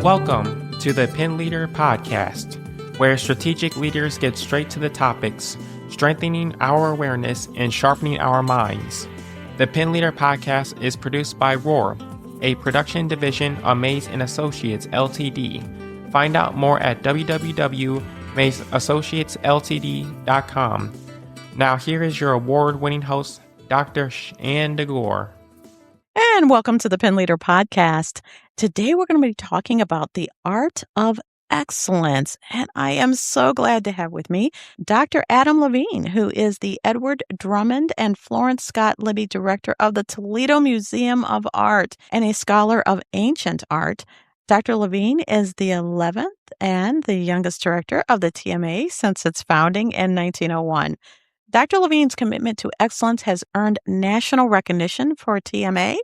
Welcome to the Pen Leader Podcast, where strategic leaders get straight to the topics, strengthening our awareness and sharpening our minds. The Pen Leader Podcast is produced by Roar, a production division of Mays & Associates Ltd. Find out more at www.maysassociatesltd.com. Now here is your award-winning host, Dr. Shanda Gore. And welcome to the Pen Leader Podcast. Today we're going to be talking about the art of excellence. And I am so glad to have with me Dr. Adam Levine, who is the Edward Drummond and Florence Scott Libbey Director of the Toledo Museum of Art and a scholar of ancient art. Dr. Levine is the 11th and the youngest director of the TMA since its founding in 1901. Dr. Levine's commitment to excellence has earned national recognition for TMA,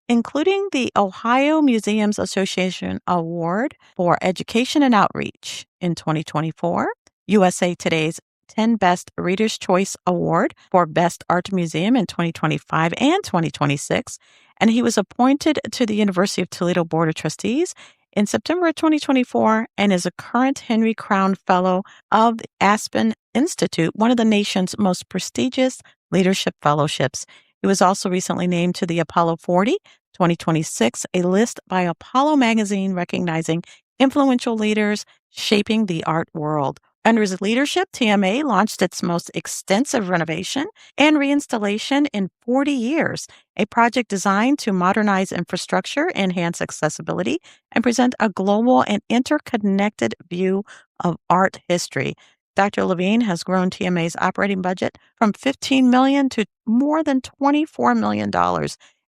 including the Ohio Museums Association Award for Education and Outreach in 2024, USA Today's 10 Best Reader's Choice Award for Best Art Museum in 2025 and 2026, and he was appointed to the University of Toledo Board of Trustees in September 2024 and is a current Henry Crown Fellow of the Aspen Institute, one of the nation's most prestigious leadership fellowships. He was also recently named to the Apollo 40 2026, a list by Apollo magazine recognizing influential leaders shaping the art world. Under his leadership, TMA launched its most extensive renovation and reinstallation in 40 years, a project designed to modernize infrastructure, enhance accessibility, and present a global and interconnected view of art history. Dr. Levine has grown TMA's operating budget from $15 million to more than $24 million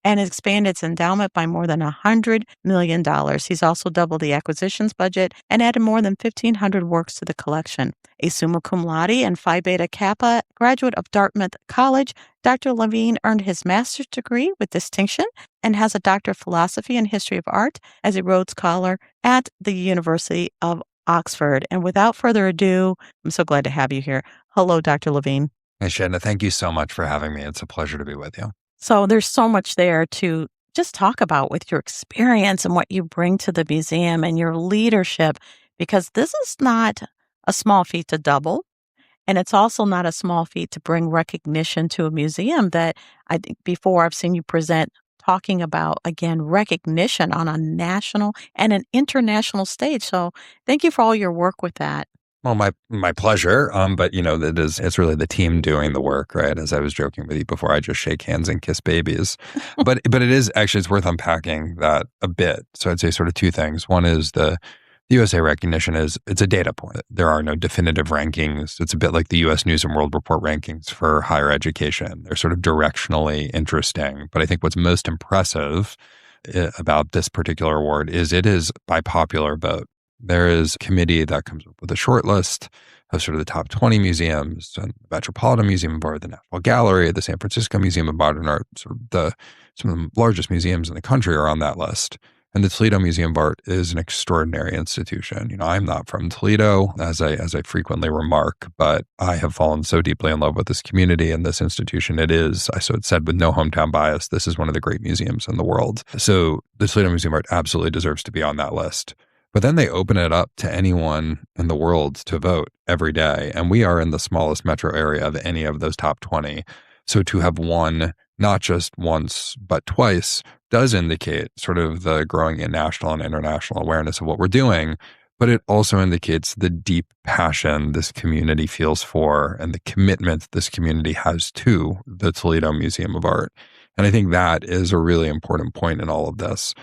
and expanded its endowment by more than $100 million. He's also doubled the acquisitions budget and added more than 1,500 works to the collection. A summa cum laude and Phi Beta Kappa graduate of Dartmouth College, Dr. Levine earned his master's degree with distinction and has a doctor of philosophy and history of art as a Rhodes Scholar at the University of Oxford. And without further ado, I'm so glad to have you here. Hello, Dr. Levine. Hey, Shanda, thank you so much for having me. It's a pleasure to be with you. So there's so much there to just talk about with your experience and what you bring to the museum and your leadership, because this is not a small feat to double. And it's also not a small feat to bring recognition to a museum that I think before I've seen you present talking about, again, recognition on a national and an international stage. So thank you for all your work with that. Well, my pleasure. But it's really the team doing the work, right? As I was joking with you before, I just shake hands and kiss babies. But it is actually, it's worth unpacking that a bit. So I'd say sort of two things. One is the USA recognition it's a data point. There are no definitive rankings. It's a bit like the US News and World Report rankings for higher education. They're sort of directionally interesting. But I think what's most impressive about this particular award is it is by popular vote. There is a committee that comes up with a short list of sort of the top 20 museums, and the Metropolitan Museum of Art, the National Gallery, the San Francisco Museum of Modern Art, some of the largest museums in the country are on that list. And the Toledo Museum of Art is an extraordinary institution. I'm not from Toledo, as I frequently remark, but I have fallen so deeply in love with this community and this institution. It's said with no hometown bias, this is one of the great museums in the world. So the Toledo Museum of Art absolutely deserves to be on that list. But then they open it up to anyone in the world to vote every day. And we are in the smallest metro area of any of those top 20. So to have won not just once, but twice does indicate sort of the growing national and international awareness of what we're doing. But it also indicates the deep passion this community feels for and the commitment this community has to the Toledo Museum of Art. And I think that is a really important point in all of this.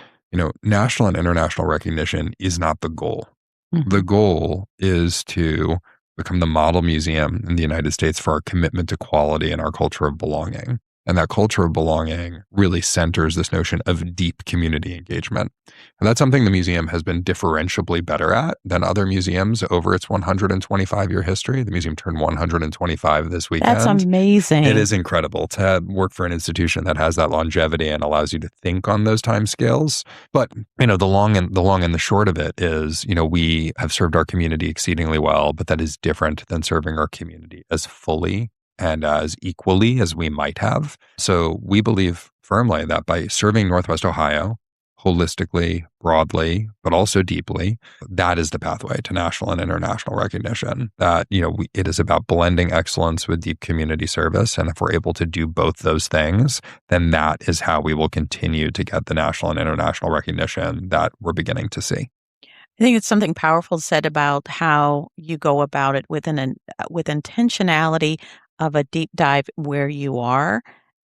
National and international recognition is not the goal. Mm-hmm. The goal is to become the model museum in the United States for our commitment to quality and our culture of belonging. And that culture of belonging really centers this notion of deep community engagement. And that's something the museum has been differentiably better at than other museums over its 125-year history. The museum turned 125 this weekend. That's amazing. It is incredible to work for an institution that has that longevity and allows you to think on those timescales. But, the long and the short of it is, we have served our community exceedingly well, but that is different than serving our community as fully and as equally as we might have. So we believe firmly that by serving Northwest Ohio, holistically, broadly, but also deeply, that is the pathway to national and international recognition. That, it is about blending excellence with deep community service. And if we're able to do both those things, then that is how we will continue to get the national and international recognition that we're beginning to see. I think it's something powerful said about how you go about it with intentionality of a deep dive where you are,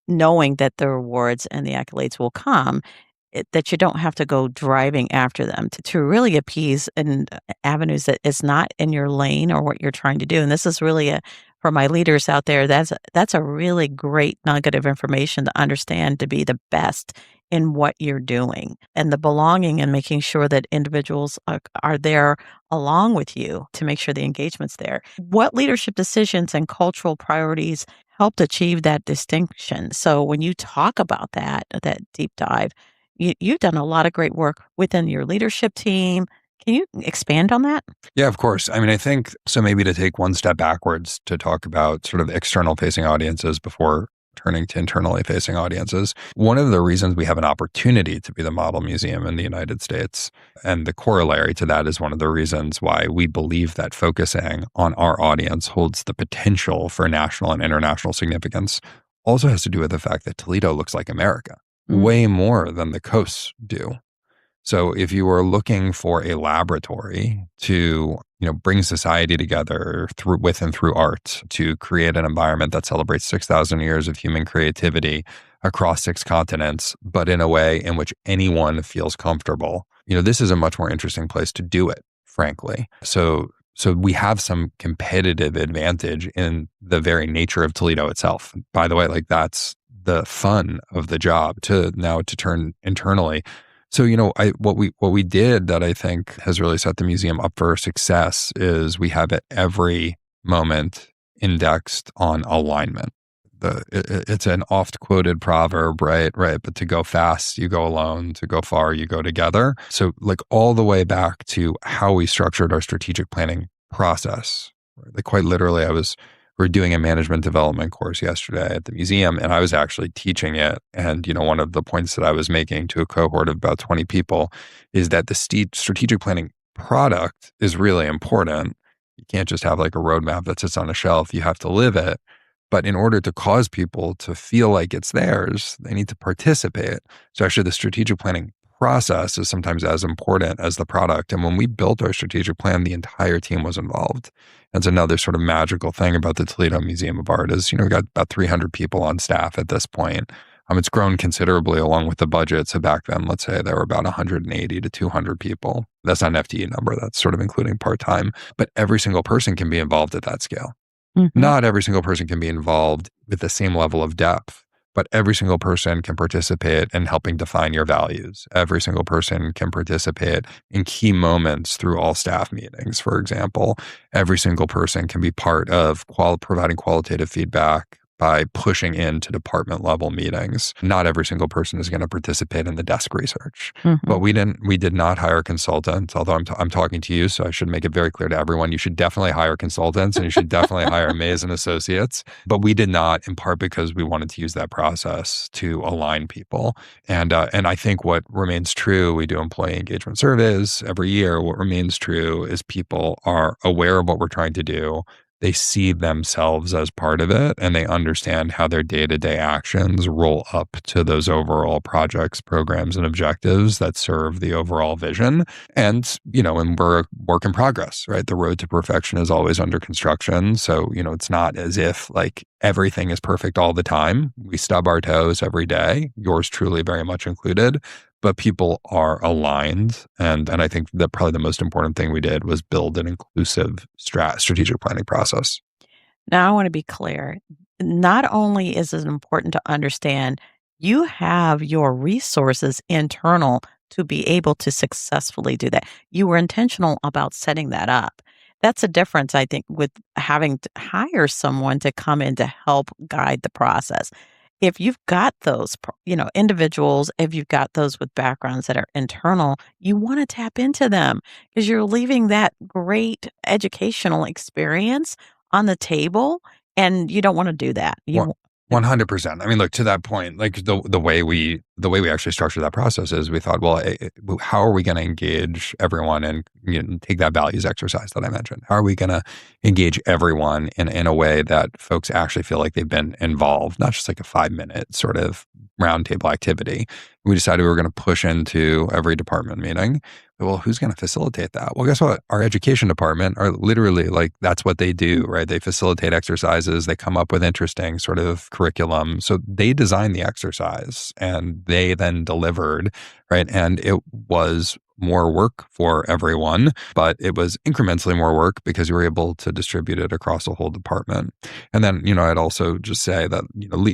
knowing that the rewards and the accolades will come, that you don't have to go driving after them to really appease in avenues that is not in your lane or what you're trying to do. And this is really for my leaders out there, that's a really great nugget of information to understand to be the best in what you're doing, and the belonging and making sure that individuals are there along with you to make sure the engagement's there. What leadership decisions and cultural priorities helped achieve that distinction? So when you talk about that deep dive, you've done a lot of great work within your leadership team. Can you expand on that? Yeah, of course. I mean, I think so. Maybe to take one step backwards to talk about sort of external facing audiences before turning to internally facing audiences. One of the reasons we have an opportunity to be the model museum in the United States, and the corollary to that is one of the reasons why we believe that focusing on our audience holds the potential for national and international significance, also has to do with the fact that Toledo looks like America way more than the coasts do. So if you were looking for a laboratory to, bring society together with and through art to create an environment that celebrates 6,000 years of human creativity across 6 continents, but in a way in which anyone feels comfortable, this is a much more interesting place to do it, frankly. So we have some competitive advantage in the very nature of Toledo itself. By the way, that's the fun of the job to turn internally. So, what we did that I think has really set the museum up for success is we have at every moment indexed on alignment. It's an oft quoted proverb, right? But to go fast, you go alone. To go far, you go together. So all the way back to how we structured our strategic planning process. Right? Quite literally, we're doing a management development course yesterday at the museum, and I was actually teaching it. And, one of the points that I was making to a cohort of about 20 people is that the strategic planning product is really important. You can't just have a roadmap that sits on a shelf. You have to live it. But in order to cause people to feel like it's theirs, they need to participate. So actually the strategic planning process is sometimes as important as the product. And when we built our strategic plan, the entire team was involved. That's another sort of magical thing about the Toledo Museum of Art is, we got about 300 people on staff at this point. It's grown considerably along with the budget. So back then, let's say there were about 180 to 200 people. That's not an FTE number. That's sort of including part-time. But every single person can be involved at that scale. Mm-hmm. Not every single person can be involved with the same level of depth, but every single person can participate in helping define your values. Every single person can participate in key moments through all staff meetings, for example. Every single person can be part of providing qualitative feedback by pushing into department level meetings. Not every single person is going to participate in the desk research, but we did not hire consultants, although I'm talking to you, so I should make it very clear to everyone, you should definitely hire consultants and you should definitely hire Mays and Associates, but we did not, in part because we wanted to use that process to align people. And I think what remains true, we do employee engagement surveys every year. What remains true is people are aware of what we're trying to do. They see themselves as part of it, and they understand how their day-to-day actions roll up to those overall projects, programs, and objectives that serve the overall vision. And, and we're a work in progress, right? The road to perfection is always under construction. So, it's not as if everything is perfect all the time. We stub our toes every day, yours truly very much included. But people are aligned. And I think that probably the most important thing we did was build an inclusive strategic planning process. Now, I want to be clear. Not only is it important to understand you have your resources internal to be able to successfully do that. You were intentional about setting that up. That's a difference, I think, with having to hire someone to come in to help guide the process. If you've got those, individuals, if you've got those with backgrounds that are internal, you want to tap into them because you're leaving that great educational experience on the table, and you don't want to do that. 100%. I mean, look, to that point, like the way we actually structured that process is we thought, well, how are we going to engage everyone and take that values exercise that I mentioned? How are we going to engage everyone in a way that folks actually feel like they've been involved, not just like a 5-minute sort of roundtable activity? We decided we were going to push into every department meeting. Well, who's going to facilitate that? Well, guess what? Our education department are literally like, that's what they do, right? They facilitate exercises. They come up with interesting sort of curriculum. So they designed the exercise and they then delivered, right? And it was more work for everyone, but it was incrementally more work because you were able to distribute it across a whole department. And then, I'd also just say that,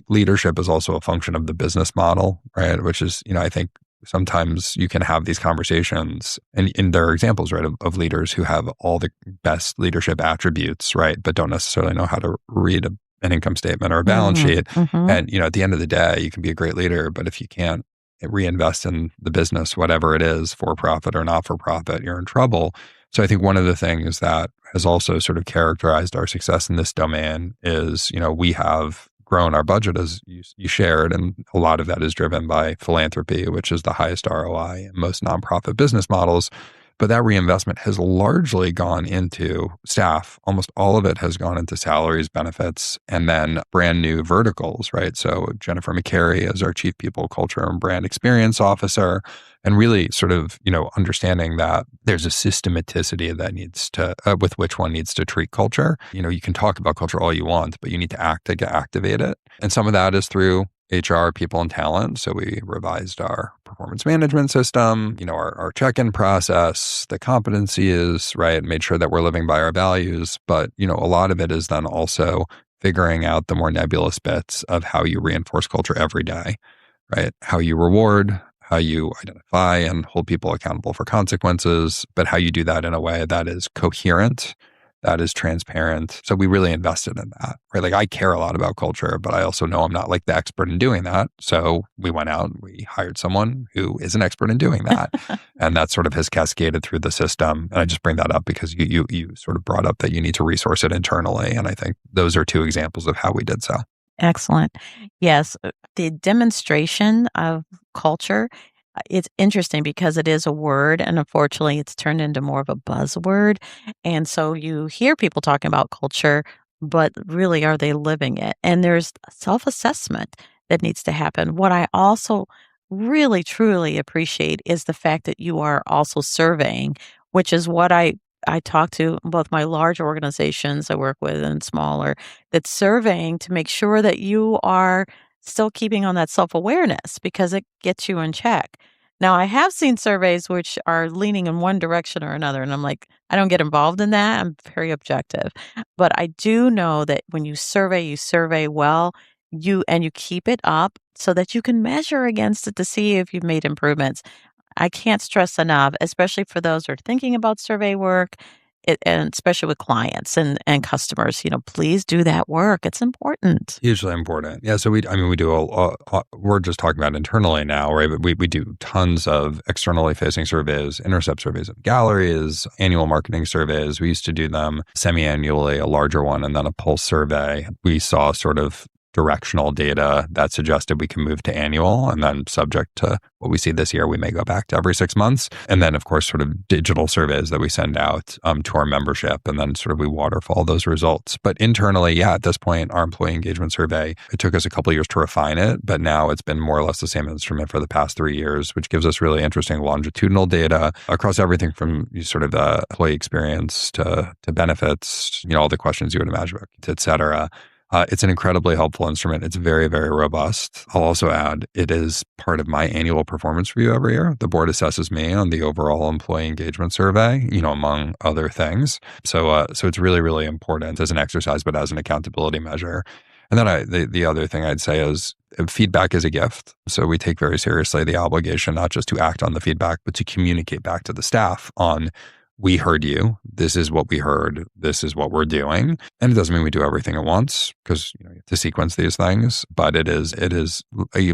leadership is also a function of the business model, right? Which is, I think sometimes you can have these conversations and there are examples, right, of leaders who have all the best leadership attributes, right, but don't necessarily know how to read an income statement or a balance sheet. And, at the end of the day, you can be a great leader, but if you can't reinvest in the business, whatever it is, for profit or not for profit, you're in trouble. So I think one of the things that has also sort of characterized our success in this domain is, we have grown our budget as you shared, and a lot of that is driven by philanthropy, which is the highest ROI in most nonprofit business models. But that reinvestment has largely gone into staff. Almost all of it has gone into salaries, benefits, and then brand new verticals, right? So Jennifer McCary is our Chief People, Culture, and Brand Experience Officer, and really sort of, understanding that there's a systematicity that needs to, with which one needs to treat culture. You can talk about culture all you want, but you need to act to activate it. And some of that is through HR, people, and talent. So we revised our performance management system, our check-in process, the competency is, right, made sure that we're living by our values. But, a lot of it is then also figuring out the more nebulous bits of how you reinforce culture every day, right? How you reward, how you identify and hold people accountable for consequences, but how you do that in a way that is coherent, that is transparent. So we really invested in that, right? Like I care a lot about culture, but I also know I'm not like the expert in doing that. So we went out and we hired someone who is an expert in doing that. And that sort of has cascaded through the system. And I just bring that up because you sort of brought up that you need to resource it internally. And I think those are two examples of how we did so. Excellent. Yes, the demonstration of culture, it's interesting because it is a word, and unfortunately, it's turned into more of a buzzword. And so you hear people talking about culture, but really, are they living it? And there's self-assessment that needs to happen. What I also really, truly appreciate is the fact that you are also surveying, which is what I talk to both my large organizations I work with and smaller, that's surveying to make sure that you are still keeping on that self-awareness because it gets you in check. Now, I have seen surveys which are leaning in one direction or another, and I'm like, I don't get involved in that. I'm very objective. But I do know that when you survey well, you keep it up so that you can measure against it to see if you've made improvements. I can't stress enough, especially for those who are thinking about survey work, and especially with clients and customers, please do that work. It's important. Hugely important. Yeah. So we do we're just talking about internally now, right? But we do tons of externally facing surveys, intercept surveys of galleries, annual marketing surveys. We used to do them semi-annually, a larger one, and then a pulse survey. We saw sort of directional data that suggested we can move to annual, and then subject to what we see this year, we may go back to every 6 months. And then, of course, sort of digital surveys that we send out to our membership, and then sort of we waterfall those results. But internally, at this point, our employee engagement survey, it took us a couple of years to refine it, but now it's been more or less the same instrument for the past 3 years, which gives us really interesting longitudinal data across everything from sort of the employee experience to benefits, all the questions you would imagine, et cetera. It's an incredibly helpful instrument. It's very, very robust. I'll also add, it is part of my annual performance review every year. The board assesses me on the overall employee engagement survey, among other things. So it's really, really important as an exercise, but as an accountability measure. And then the other thing I'd say is feedback is a gift. So we take very seriously the obligation not just to act on the feedback, but to communicate back to the staff on we heard you. This is what we heard. This is what we're doing. And it doesn't mean we do everything at once because you have to sequence these things, but it is a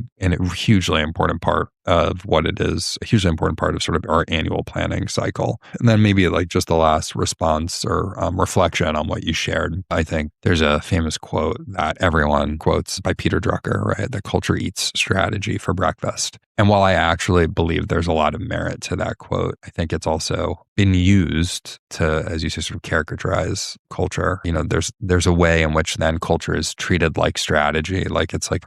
hugely important part of what it is, a hugely important part of sort of our annual planning cycle. And then maybe like just the last response or reflection on what you shared. I think there's a famous quote that everyone quotes by Peter Drucker, right? That culture eats strategy for breakfast. And while I actually believe there's a lot of merit to that quote, I think it's also been used to, as you say, sort of characterize culture. There's a way in which then culture is treated like strategy, like it's like,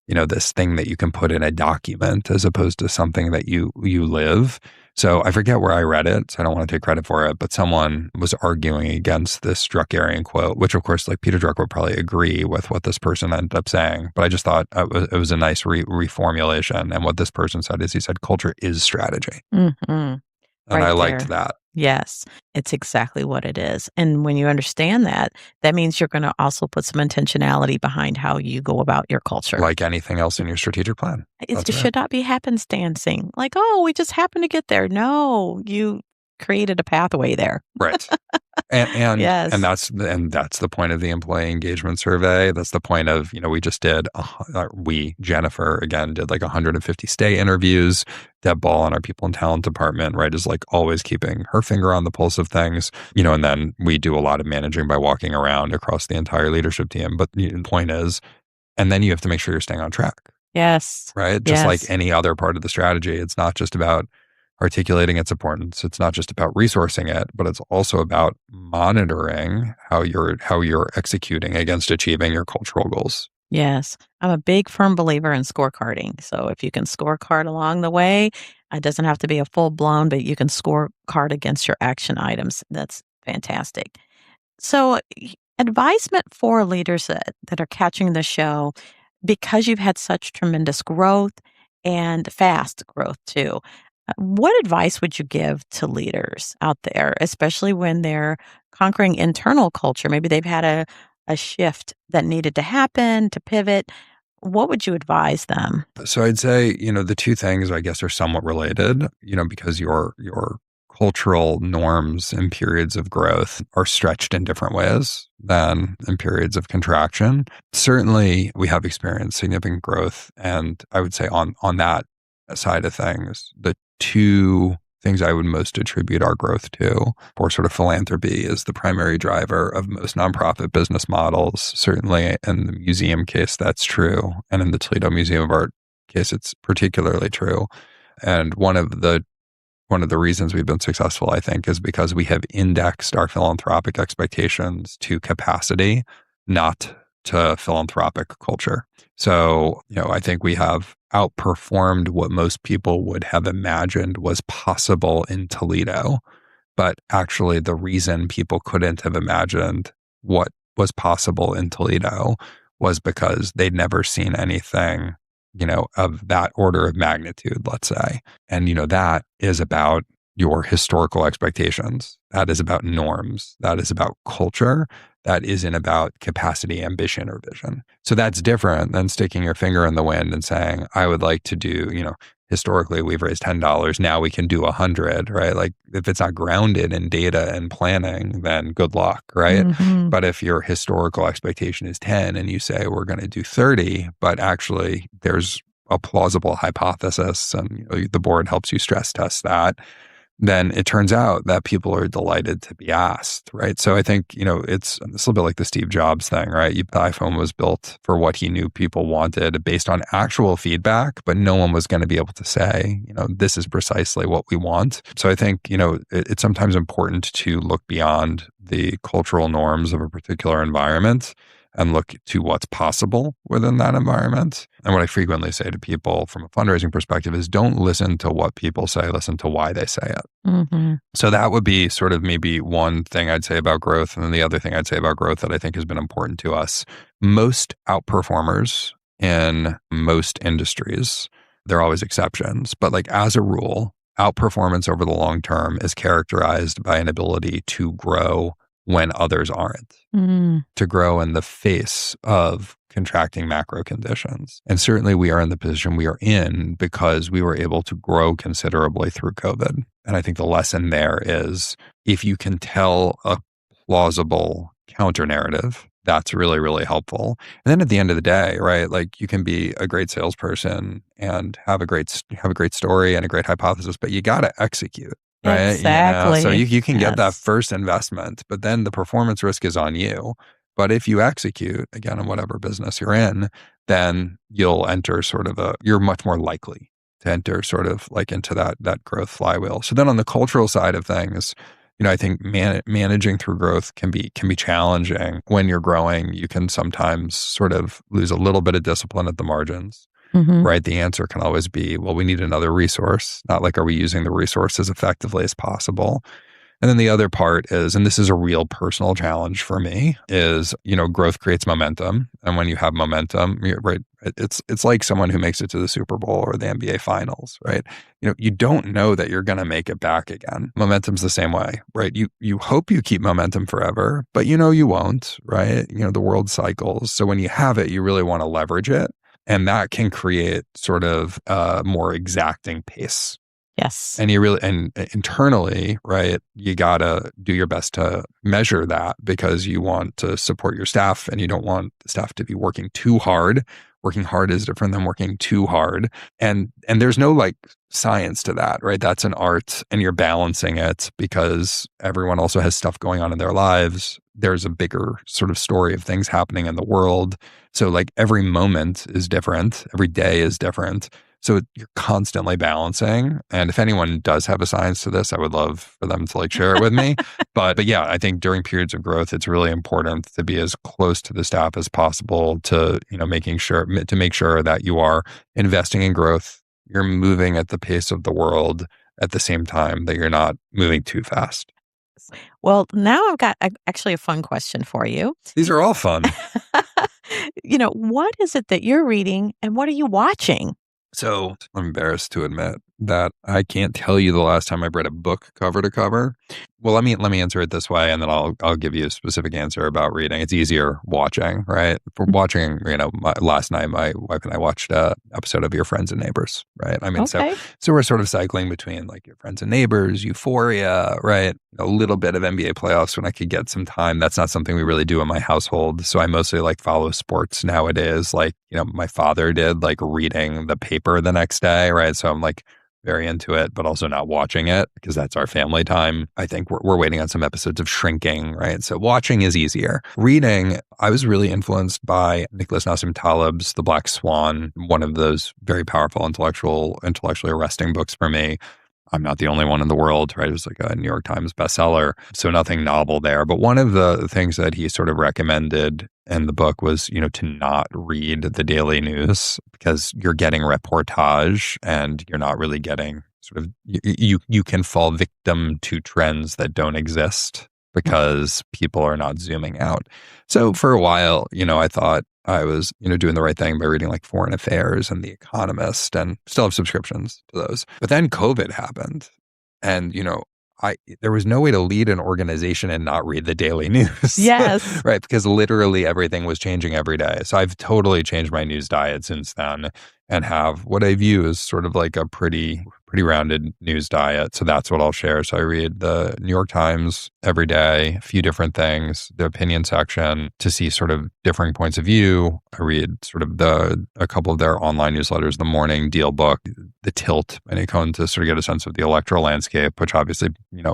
this thing that you can put in a document as opposed to something that you live. So I forget where I read it, so I don't want to take credit for it, but someone was arguing against this Druckerian quote, which of course, like Peter Drucker would probably agree with what this person ended up saying. But I just thought it was a nice reformulation. And what this person said is he said, culture is strategy. Mm-hmm. And Right I liked there. that. Yes, it's exactly what it is. And when you understand that, that means you're going to also put some intentionality behind how you go about your culture. Like anything else in your strategic plan. It should not be happenstancing. Like, oh, we just happened to get there. No, you created a pathway there. Right. And Yes. that's the point of the employee engagement survey. That's the point of, we just did, Jennifer again did like 150 stay interviews. Deb Ball in our people and talent department, right, is like always keeping her finger on the pulse of things, and then we do a lot of managing by walking around across the entire leadership team. But the point is, and then you have to make sure you're staying on track. Yes. Right. Just like any other part of the strategy. It's not just about articulating its importance. It's not just about resourcing it, but it's also about monitoring how you're executing against achieving your cultural goals. Yes. I'm a big firm believer in scorecarding. So if you can scorecard along the way, it doesn't have to be a full blown, but you can scorecard against your action items. That's fantastic. So advisement for leaders that are catching the show, because you've had such tremendous growth and fast growth too. What advice would you give to leaders out there, especially when they're conquering internal culture? Maybe they've had a shift that needed to happen to pivot. What would you advise them? So I'd say, the two things I guess are somewhat related, because your cultural norms in periods of growth are stretched in different ways than in periods of contraction. Certainly, we have experienced significant growth. And I would say on that side of things, the two things I would most attribute our growth to, for sort of philanthropy is the primary driver of most nonprofit business models. Certainly in the museum case, that's true. And in the Toledo Museum of Art case, it's particularly true. And one of the reasons we've been successful, I think, is because we have indexed our philanthropic expectations to capacity, not to philanthropic culture. So, I think we have outperformed what most people would have imagined was possible in Toledo. But actually, the reason people couldn't have imagined what was possible in Toledo was because they'd never seen anything, of that order of magnitude, let's say. And, that is about your historical expectations. That is about norms. That is about culture. That isn't about capacity, ambition, or vision. So that's different than sticking your finger in the wind and saying, I would like to do, historically we've raised $10. Now we can do 100, right? Like if it's not grounded in data and planning, then good luck, right? Mm-hmm. But if your historical expectation is 10 and you say we're going to do 30, but actually there's a plausible hypothesis and the board helps you stress test that, then it turns out that people are delighted to be asked, right? So I think, it's a little bit like the Steve Jobs thing, right? The iPhone was built for what he knew people wanted based on actual feedback, but no one was going to be able to say, this is precisely what we want. So I think, it's sometimes important to look beyond the cultural norms of a particular environment and look to what's possible within that environment. And what I frequently say to people from a fundraising perspective is don't listen to what people say, listen to why they say it. Mm-hmm. So that would be sort of maybe one thing I'd say about growth. And then the other thing I'd say about growth that I think has been important to us, most outperformers in most industries, there are always exceptions, but like as a rule, outperformance over the long term is characterized by an ability to grow when others aren't, to grow in the face of contracting macro conditions. And certainly we are in the position we are in because we were able to grow considerably through COVID. And I think the lesson there is if you can tell a plausible counter narrative, that's really, really helpful. And then at the end of the day, right, like you can be a great salesperson and have a great story and a great hypothesis, but you got to execute. Right. Exactly. So you can get that first investment, but then the performance risk is on you. But if you execute, again, in whatever business you're in, then you'll enter you're much more likely to enter sort of like into that growth flywheel. So then on the cultural side of things, I think managing through growth can be challenging. When you're growing, you can sometimes sort of lose a little bit of discipline at the margins. Right? The answer can always be, well, we need another resource. Not like, are we using the resource as effectively as possible? And then the other part is, and this is a real personal challenge for me, is, growth creates momentum. And when you have momentum, right, it's like someone who makes it to the Super Bowl or the NBA finals, right? You don't know that you're going to make it back again. Momentum's the same way, right? You hope you keep momentum forever, but you won't, right? The world cycles. So when you have it, you really want to leverage it. And that can create sort of a more exacting pace. Yes. And and internally, right, you got to do your best to measure that because you want to support your staff and you don't want the staff to be working too hard. Working hard is different than working too hard. And there's no like science to that, right? That's an art and you're balancing it because everyone also has stuff going on in their lives. There's a bigger sort of story of things happening in the world. So like every moment is different. Every day is different. So you're constantly balancing. And if anyone does have a science to this, I would love for them to like share it with me. But yeah, I think during periods of growth, it's really important to be as close to the staff as possible to, make sure that you are investing in growth. You're moving at the pace of the world at the same time that you're not moving too fast. Well, now I've got actually a fun question for you. These are all fun. What is it that you're reading and what are you watching? So I'm embarrassed to admit that I can't tell you the last time I've read a book cover to cover. Well, let me answer it this way, and then I'll give you a specific answer about reading. It's easier watching, right? For watching, last night my wife and I watched an episode of Your Friends and Neighbors, right? I mean, okay. so we're sort of cycling between like Your Friends and Neighbors, Euphoria, right? A little bit of NBA playoffs when I could get some time. That's not something we really do in my household. So I mostly like follow sports nowadays. Like, my father did, like reading the paper the next day, right? So I'm like very into it, but also not watching it because that's our family time. I think we're waiting on some episodes of Shrinking, right? So watching is easier. Reading, I was really influenced by Nicholas Nassim Taleb's The Black Swan, one of those very powerful intellectually arresting books for me. I'm not the only one in the world, right? It was like a New York Times bestseller. So nothing novel there. But one of the things that he sort of recommended in the book was, to not read the daily news because you're getting reportage and you're not really getting sort of, you can fall victim to trends that don't exist because people are not zooming out. So for a while, I thought I was, doing the right thing by reading like Foreign Affairs and The Economist and still have subscriptions to those. But then COVID happened and, there was no way to lead an organization and not read the daily news. Yes. Right. Because literally everything was changing every day. So I've totally changed my news diet since then and have what I view as sort of like a pretty rounded news diet. So that's what I'll share. So I read the New York Times every day, a few different things, the opinion section to see sort of differing points of view. I read sort of a couple of their online newsletters, the morning deal book, the Tilt, and I come to sort of get a sense of the electoral landscape, which obviously,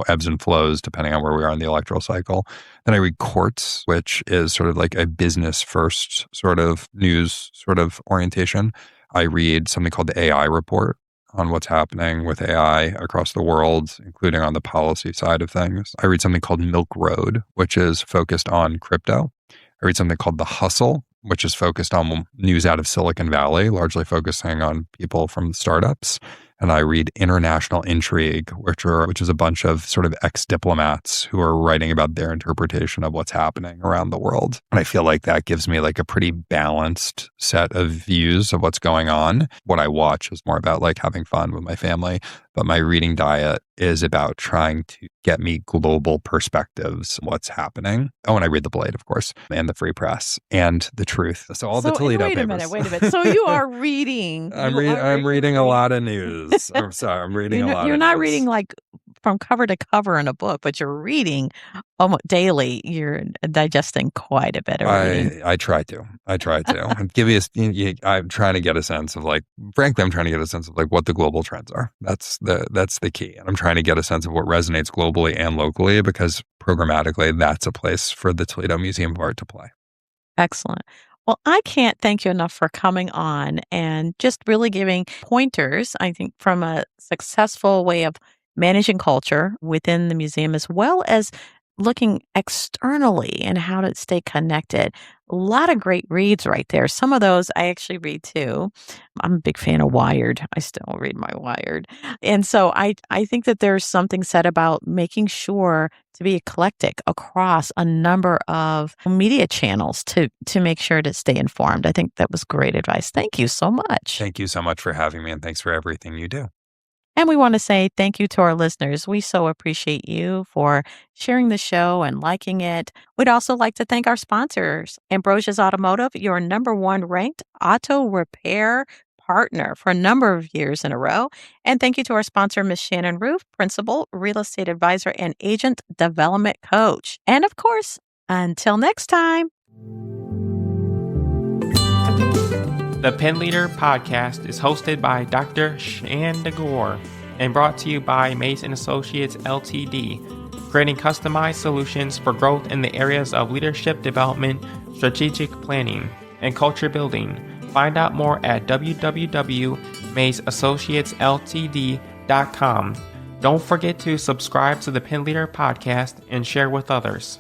ebbs and flows depending on where we are in the electoral cycle. Then I read Quartz, which is sort of like a business first sort of news sort of orientation. I read something called the AI Report on what's happening with AI across the world, including on the policy side of things. I read something called Milk Road, which is focused on crypto. I read something called The Hustle, which is focused on news out of Silicon Valley, largely focusing on people from startups. And I read International Intrigue, which is a bunch of sort of ex-diplomats who are writing about their interpretation of what's happening around the world. And I feel like that gives me like a pretty balanced set of views of what's going on. What I watch is more about like having fun with my family, but my reading diet is about trying to get me global perspectives, what's happening. Oh, and I read The Blade, of course, and The Free Press, and The Truth. So all the Toledo papers. Wait a minute. So you are reading. I'm reading a lot of news. I'm sorry, I'm reading a lot of news. You're not reading like from cover to cover in a book, but you're reading almost daily. You're digesting quite a bit of reading. I try to. I'm trying to get a sense of frankly, I'm trying to get a sense of what the global trends are. That's the key. And I'm trying to get a sense of what resonates globally and locally, because programmatically, that's a place for the Toledo Museum of Art to play. Excellent. Well, I can't thank you enough for coming on and just really giving pointers, I think, from a successful way of managing culture within the museum, as well as looking externally and how to stay connected. A lot of great reads right there. Some of those I actually read too. I'm a big fan of Wired. I still read my Wired. And so I think that there's something said about making sure to be eclectic across a number of media channels to make sure to stay informed. I think that was great advice. Thank you so much. Thank you so much for having me, and thanks for everything you do. And we want to say thank you to our listeners. We so appreciate you for sharing the show and liking it. We'd also like to thank our sponsors, Ambrosia's Automotive, your #1 ranked auto repair partner for a number of years in a row. And thank you to our sponsor, Ms. Shannon Roof, Principal, Real Estate Advisor, and Agent Development Coach. And of course, until next time. The Pen Leader podcast is hosted by Dr. Shanda Gore and brought to you by Mays & Associates LTD, creating customized solutions for growth in the areas of leadership development, strategic planning, and culture building. Find out more at www.maysassociatesltd.com. Don't forget to subscribe to the Pen Leader podcast and share with others.